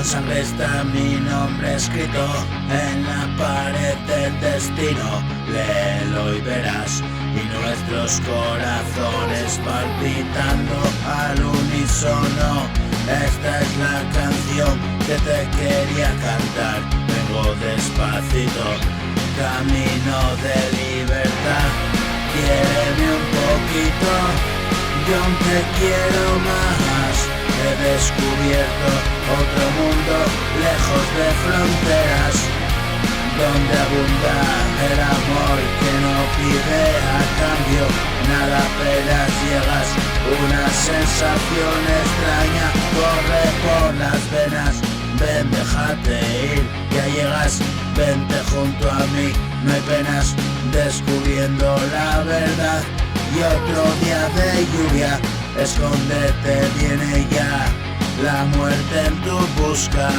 sangre está mi nombre escrito en la pared del destino. Léelo y verás, y nuestros corazones palpitando al unísono. Esta es la canción que te quería cantar. Vengo despacito, camino de libertad. Quiéreme un poquito, yo aún te quiero más. He descubierto otro mundo lejos de fronteras, donde abunda el amor que no pide a cambio nada, apenas llegas. Una sensación extraña corre por las venas. Ven, déjate ir, ya llegas, vente junto a mí. No hay penas, descubriendo la verdad. Y otro día de lluvia, escóndete, viene ya la muerte en tu busca.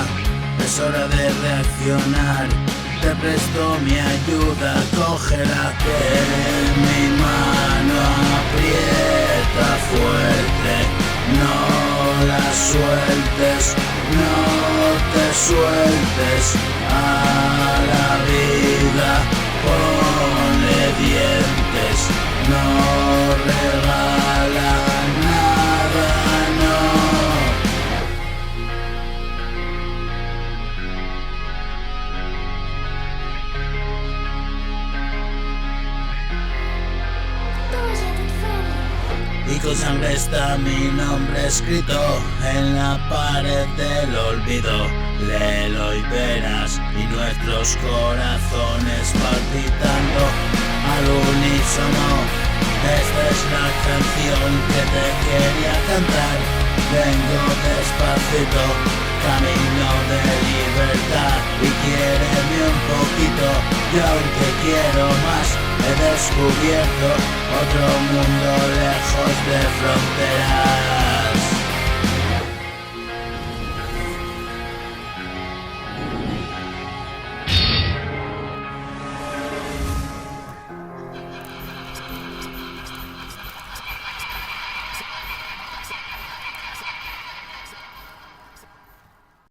Es hora de reaccionar, te presto mi ayuda, cógela que mi mano aprieta fuerte. No la sueltes, no te sueltes, a la vida ponle dientes, no regala nada, no. Y con sangre está mi nombre escrito en la pared del olvido. Léelo y verás, y nuestros corazones palpitando al unísono. Esta es la canción que te quería cantar. Vengo despacito, camino de libertad. Y quiéreme un poquito, yo aún te quiero más. He descubierto otro mundo lejos de fronteras.